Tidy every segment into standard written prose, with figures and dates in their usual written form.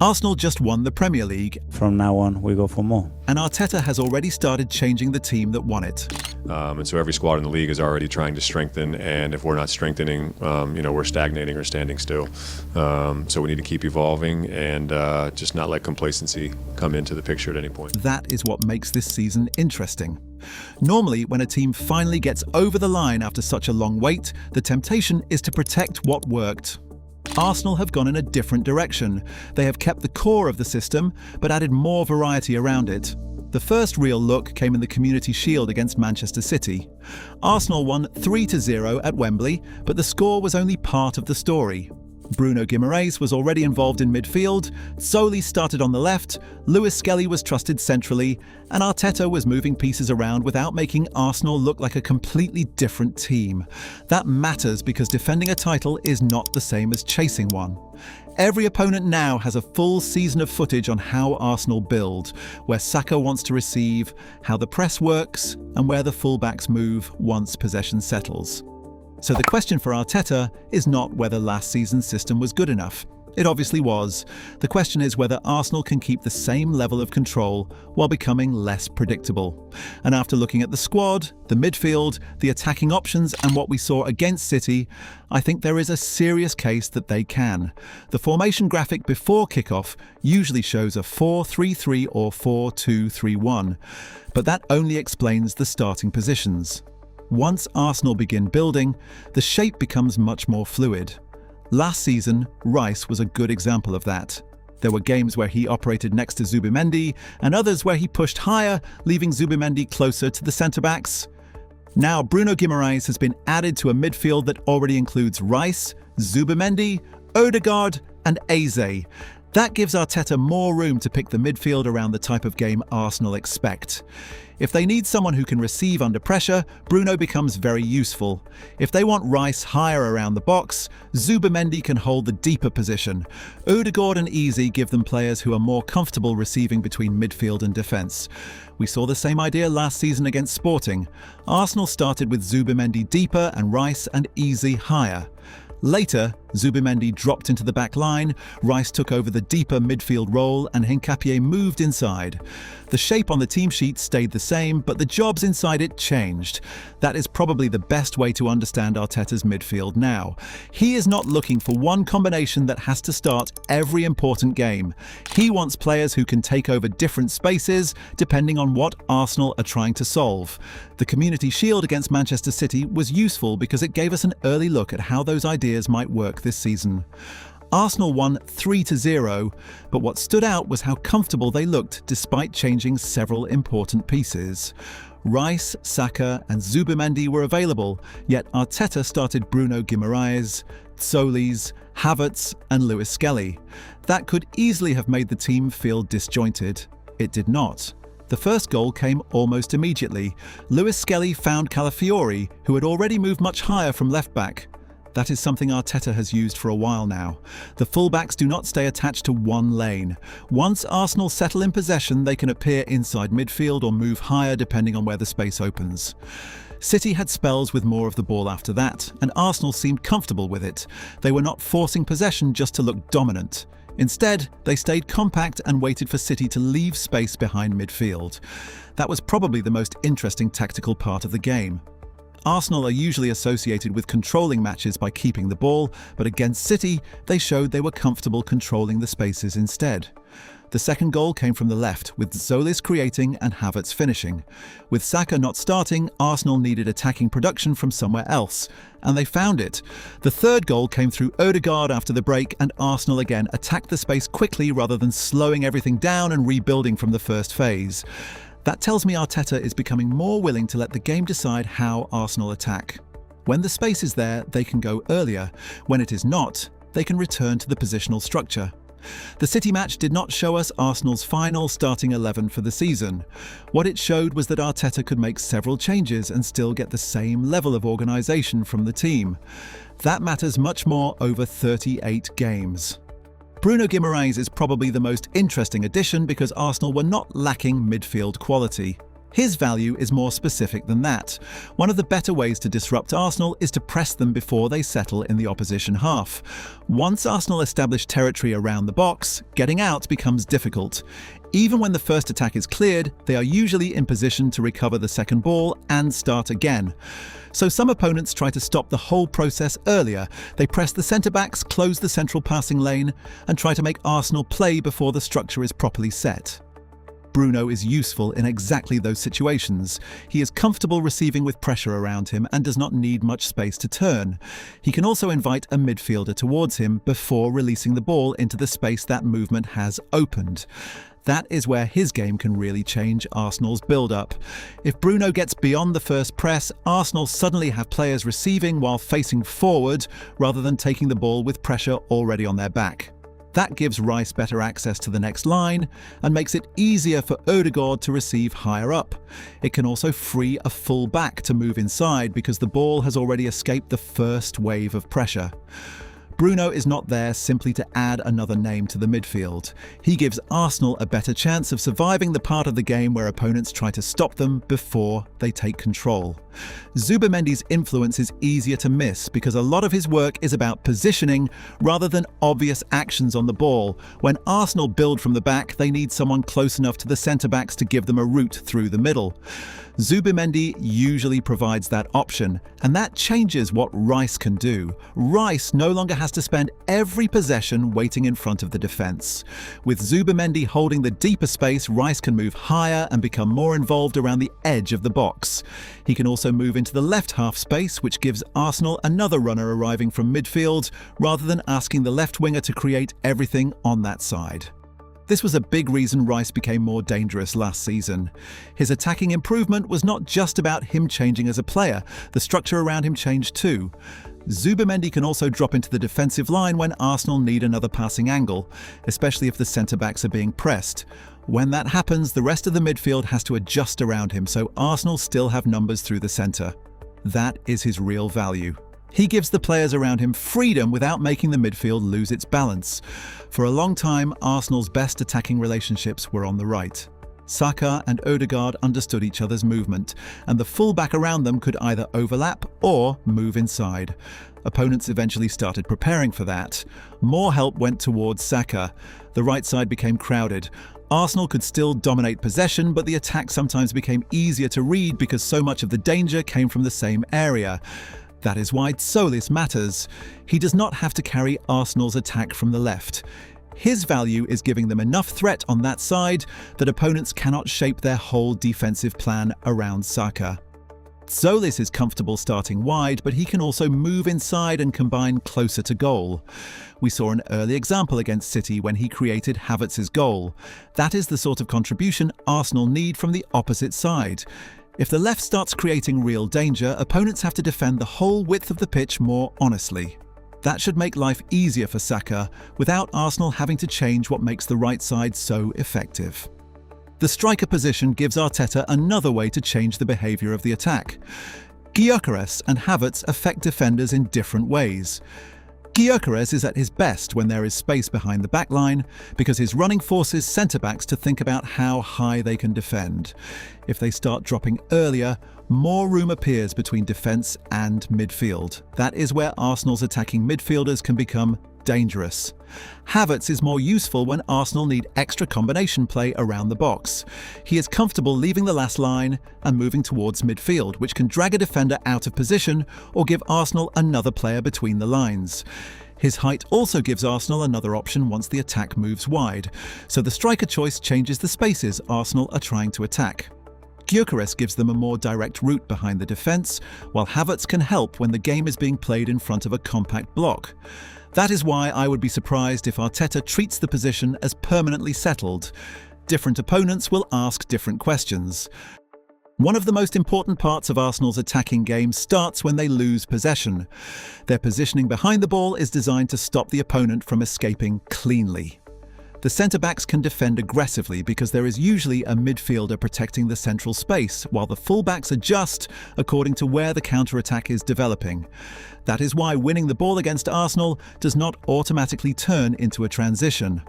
Arsenal just won the Premier League. From now on, we go for more. And Arteta has already started changing the team that won it. And so every squad in the league is already trying to strengthen, and if we're not strengthening, we're stagnating or standing still. So we need to keep evolving and just not let complacency come into the picture at any point. That is what makes this season interesting. Normally, when a team finally gets over the line after such a long wait, the temptation is to protect what worked. Arsenal have gone in a different direction. They have kept the core of the system, but added more variety around it. The first real look came in the Community Shield against Manchester City. Arsenal won 3-0 at Wembley, but the score was only part of the story. Bruno Guimarães was already involved in midfield, Solly started on the left, Lewis Skelly was trusted centrally, and Arteta was moving pieces around without making Arsenal look like a completely different team. That matters because defending a title is not the same as chasing one. Every opponent now has a full season of footage on how Arsenal build, where Saka wants to receive, how the press works, and where the fullbacks move once possession settles. So the question for Arteta is not whether last season's system was good enough. It obviously was. The question is whether Arsenal can keep the same level of control while becoming less predictable. And after looking at the squad, the midfield, the attacking options and what we saw against City, I think there is a serious case that they can. The formation graphic before kickoff usually shows a 4-3-3 or 4-2-3-1, but that only explains the starting positions. Once Arsenal begin building, the shape becomes much more fluid. Last season, Rice was a good example of that. There were games where he operated next to Zubimendi and others where he pushed higher, leaving Zubimendi closer to the centre-backs. Now Bruno Guimarães has been added to a midfield that already includes Rice, Zubimendi, Odegaard and Eze. That gives Arteta more room to pick the midfield around the type of game Arsenal expect. If they need someone who can receive under pressure, Bruno becomes very useful. If they want Rice higher around the box, Zubimendi can hold the deeper position. Odegaard and Eze give them players who are more comfortable receiving between midfield and defence. We saw the same idea last season against Sporting. Arsenal started with Zubimendi deeper and Rice and Eze higher. Later, Zubimendi dropped into the back line, Rice took over the deeper midfield role and Hincapié moved inside. The shape on the team sheet stayed the same, but the jobs inside it changed. That is probably the best way to understand Arteta's midfield now. He is not looking for one combination that has to start every important game. He wants players who can take over different spaces, depending on what Arsenal are trying to solve. The Community Shield against Manchester City was useful because it gave us an early look at how those ideas might work this season. Arsenal won 3-0, but what stood out was how comfortable they looked despite changing several important pieces. Rice, Saka and Zubimendi were available, yet Arteta started Bruno Guimarães, Solis, Havertz and Lewis Skelly. That could easily have made the team feel disjointed. It did not. The first goal came almost immediately. Lewis Skelly found Calafiori, who had already moved much higher from left-back. That is something Arteta has used for a while now. The fullbacks do not stay attached to one lane. Once Arsenal settle in possession, they can appear inside midfield or move higher depending on where the space opens. City had spells with more of the ball after that, and Arsenal seemed comfortable with it. They were not forcing possession just to look dominant. Instead, they stayed compact and waited for City to leave space behind midfield. That was probably the most interesting tactical part of the game. Arsenal are usually associated with controlling matches by keeping the ball, but against City, they showed they were comfortable controlling the spaces instead. The second goal came from the left, with Solis creating and Havertz finishing. With Saka not starting, Arsenal needed attacking production from somewhere else, and they found it. The third goal came through Odegaard after the break, and Arsenal again attacked the space quickly rather than slowing everything down and rebuilding from the first phase. That tells me Arteta is becoming more willing to let the game decide how Arsenal attack. When the space is there, they can go earlier. When it is not, they can return to the positional structure. The City match did not show us Arsenal's final starting 11 for the season. What it showed was that Arteta could make several changes and still get the same level of organisation from the team. That matters much more over 38 games. Bruno Guimarães is probably the most interesting addition because Arsenal were not lacking midfield quality. His value is more specific than that. One of the better ways to disrupt Arsenal is to press them before they settle in the opposition half. Once Arsenal establish territory around the box, getting out becomes difficult. Even when the first attack is cleared, they are usually in position to recover the second ball and start again. So some opponents try to stop the whole process earlier. They press the centre-backs, close the central passing lane, and try to make Arsenal play before the structure is properly set. Bruno is useful in exactly those situations. He is comfortable receiving with pressure around him and does not need much space to turn. He can also invite a midfielder towards him before releasing the ball into the space that movement has opened. That is where his game can really change Arsenal's build-up. If Bruno gets beyond the first press, Arsenal suddenly have players receiving while facing forward rather than taking the ball with pressure already on their back. That gives Rice better access to the next line and makes it easier for Ødegaard to receive higher up. It can also free a full back to move inside because the ball has already escaped the first wave of pressure. Bruno is not there simply to add another name to the midfield. He gives Arsenal a better chance of surviving the part of the game where opponents try to stop them before they take control. Zubimendi's influence is easier to miss because a lot of his work is about positioning rather than obvious actions on the ball. When Arsenal build from the back, they need someone close enough to the centre-backs to give them a route through the middle. Zubimendi usually provides that option, and that changes what Rice can do. Rice no longer has to spend every possession waiting in front of the defence. With Zubimendi holding the deeper space, Rice can move higher and become more involved around the edge of the box. He can also move into the left half space, which gives Arsenal another runner arriving from midfield, rather than asking the left winger to create everything on that side. This was a big reason Rice became more dangerous last season. His attacking improvement was not just about him changing as a player, the structure around him changed too. Zubimendi can also drop into the defensive line when Arsenal need another passing angle, especially if the centre-backs are being pressed. When that happens, the rest of the midfield has to adjust around him, so Arsenal still have numbers through the centre. That is his real value. He gives the players around him freedom without making the midfield lose its balance. For a long time, Arsenal's best attacking relationships were on the right. Saka and Ødegaard understood each other's movement, and the full-back around them could either overlap or move inside. Opponents eventually started preparing for that. More help went towards Saka. The right side became crowded. Arsenal could still dominate possession, but the attack sometimes became easier to read because so much of the danger came from the same area. That is why Solis matters. He does not have to carry Arsenal's attack from the left. His value is giving them enough threat on that side that opponents cannot shape their whole defensive plan around Saka. Solis is comfortable starting wide, but he can also move inside and combine closer to goal. We saw an early example against City when he created Havertz's goal. That is the sort of contribution Arsenal need from the opposite side. If the left starts creating real danger, opponents have to defend the whole width of the pitch more honestly. That should make life easier for Saka, without Arsenal having to change what makes the right side so effective. The striker position gives Arteta another way to change the behaviour of the attack. Gyökeres and Havertz affect defenders in different ways. Gyökeres is at his best when there is space behind the backline because his running forces centre-backs to think about how high they can defend. If they start dropping earlier, more room appears between defence and midfield. That is where Arsenal's attacking midfielders can become dangerous. Havertz is more useful when Arsenal need extra combination play around the box. He is comfortable leaving the last line and moving towards midfield, which can drag a defender out of position or give Arsenal another player between the lines. His height also gives Arsenal another option once the attack moves wide, so the striker choice changes the spaces Arsenal are trying to attack. Gyökeres gives them a more direct route behind the defence, while Havertz can help when the game is being played in front of a compact block. That is why I would be surprised if Arteta treats the position as permanently settled. Different opponents will ask different questions. One of the most important parts of Arsenal's attacking game starts when they lose possession. Their positioning behind the ball is designed to stop the opponent from escaping cleanly. The centre-backs can defend aggressively because there is usually a midfielder protecting the central space, while the full-backs adjust according to where the counter-attack is developing. That is why winning the ball against Arsenal does not automatically turn into a transition.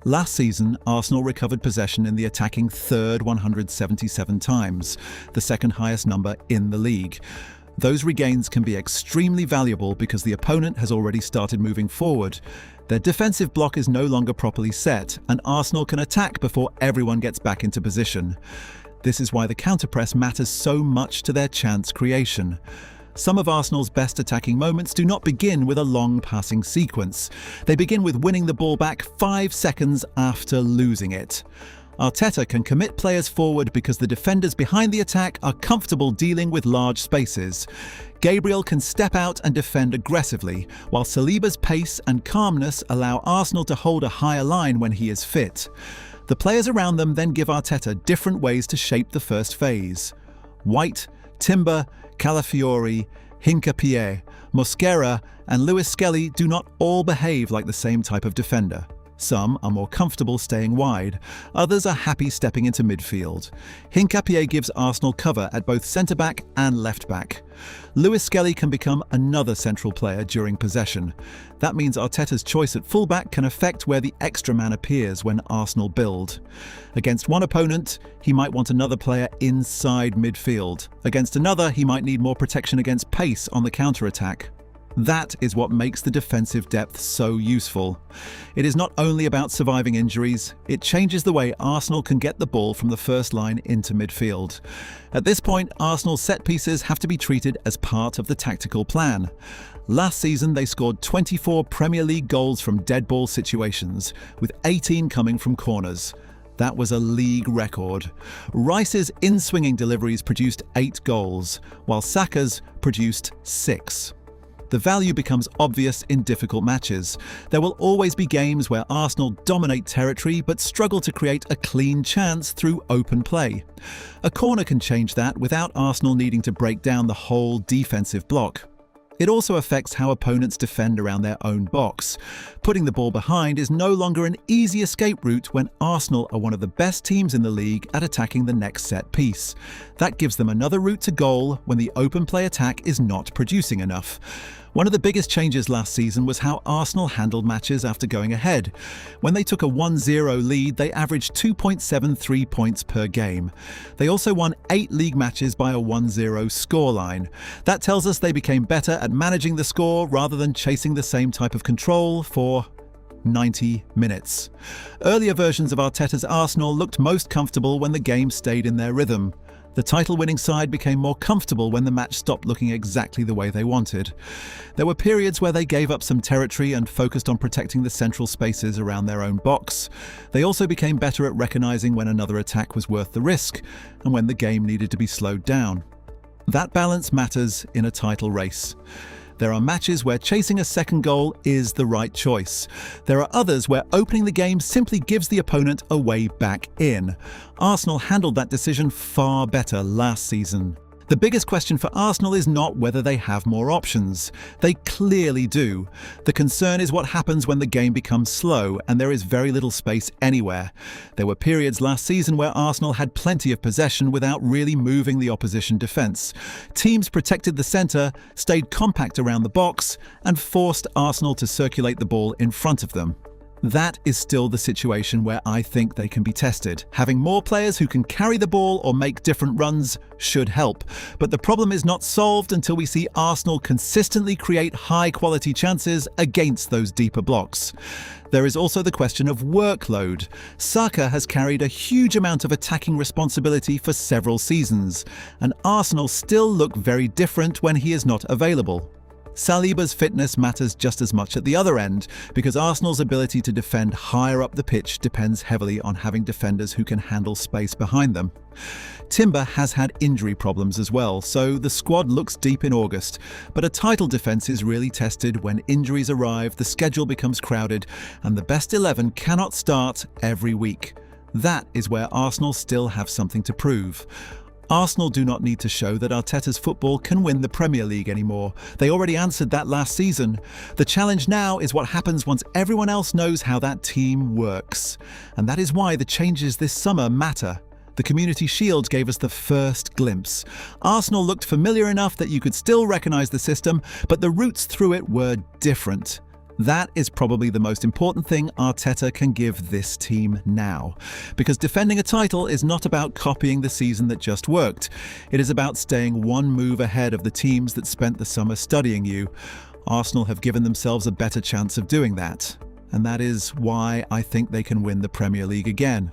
Last season, Arsenal recovered possession in the attacking third 177 times, the second highest number in the league. Those regains can be extremely valuable because the opponent has already started moving forward. Their defensive block is no longer properly set, and Arsenal can attack before everyone gets back into position. This is why the counter-press matters so much to their chance creation. Some of Arsenal's best attacking moments do not begin with a long passing sequence. They begin with winning the ball back 5 seconds after losing it. Arteta can commit players forward because the defenders behind the attack are comfortable dealing with large spaces. Gabriel can step out and defend aggressively, while Saliba's pace and calmness allow Arsenal to hold a higher line when he is fit. The players around them then give Arteta different ways to shape the first phase. White, Timber, Calafiori, Hincapié, Mosquera and Lewis Skelly do not all behave like the same type of defender. Some are more comfortable staying wide, others are happy stepping into midfield. Hincapié gives Arsenal cover at both centre-back and left-back. Lewis Skelly can become another central player during possession. That means Arteta's choice at full-back can affect where the extra man appears when Arsenal build. Against one opponent, he might want another player inside midfield. Against another, he might need more protection against pace on the counter-attack. That is what makes the defensive depth so useful. It is not only about surviving injuries, it changes the way Arsenal can get the ball from the first line into midfield. At this point, Arsenal's set pieces have to be treated as part of the tactical plan. Last season, they scored 24 Premier League goals from dead ball situations, with 18 coming from corners. That was a league record. Rice's in-swinging deliveries produced 8 goals, while Saka's produced 6. The value becomes obvious in difficult matches. There will always be games where Arsenal dominate territory but struggle to create a clean chance through open play. A corner can change that without Arsenal needing to break down the whole defensive block. It also affects how opponents defend around their own box. Putting the ball behind is no longer an easy escape route when Arsenal are one of the best teams in the league at attacking the next set piece. That gives them another route to goal when the open play attack is not producing enough. One of the biggest changes last season was how Arsenal handled matches after going ahead. When they took a 1-0 lead, they averaged 2.73 points per game. They also won 8 league matches by a 1-0 scoreline. That tells us they became better at managing the score rather than chasing the same type of control for 90 minutes. Earlier versions of Arteta's Arsenal looked most comfortable when the game stayed in their rhythm. The title-winning side became more comfortable when the match stopped looking exactly the way they wanted. There were periods where they gave up some territory and focused on protecting the central spaces around their own box. They also became better at recognizing when another attack was worth the risk and when the game needed to be slowed down. That balance matters in a title race. There are matches where chasing a second goal is the right choice. There are others where opening the game simply gives the opponent a way back in. Arsenal handled that decision far better last season. The biggest question for Arsenal is not whether they have more options. They clearly do. The concern is what happens when the game becomes slow and there is very little space anywhere. There were periods last season where Arsenal had plenty of possession without really moving the opposition defence. Teams protected the centre, stayed compact around the box, and forced Arsenal to circulate the ball in front of them. That is still the situation where I think they can be tested. Having more players who can carry the ball or make different runs should help. But the problem is not solved until we see Arsenal consistently create high-quality chances against those deeper blocks. There is also the question of workload. Saka has carried a huge amount of attacking responsibility for several seasons, and Arsenal still look very different when he is not available. Saliba's fitness matters just as much at the other end, because Arsenal's ability to defend higher up the pitch depends heavily on having defenders who can handle space behind them. Timber has had injury problems as well, so the squad looks deep in August, but a title defence is really tested when injuries arrive, the schedule becomes crowded, and the best 11 cannot start every week. That is where Arsenal still have something to prove. Arsenal do not need to show that Arteta's football can win the Premier League anymore. They already answered that last season. The challenge now is what happens once everyone else knows how that team works. And that is why the changes this summer matter. The Community Shield gave us the first glimpse. Arsenal looked familiar enough that you could still recognise the system, but the routes through it were different. That is probably the most important thing Arteta can give this team now. Because defending a title is not about copying the season that just worked. It is about staying one move ahead of the teams that spent the summer studying you. Arsenal have given themselves a better chance of doing that. And that is why I think they can win the Premier League again.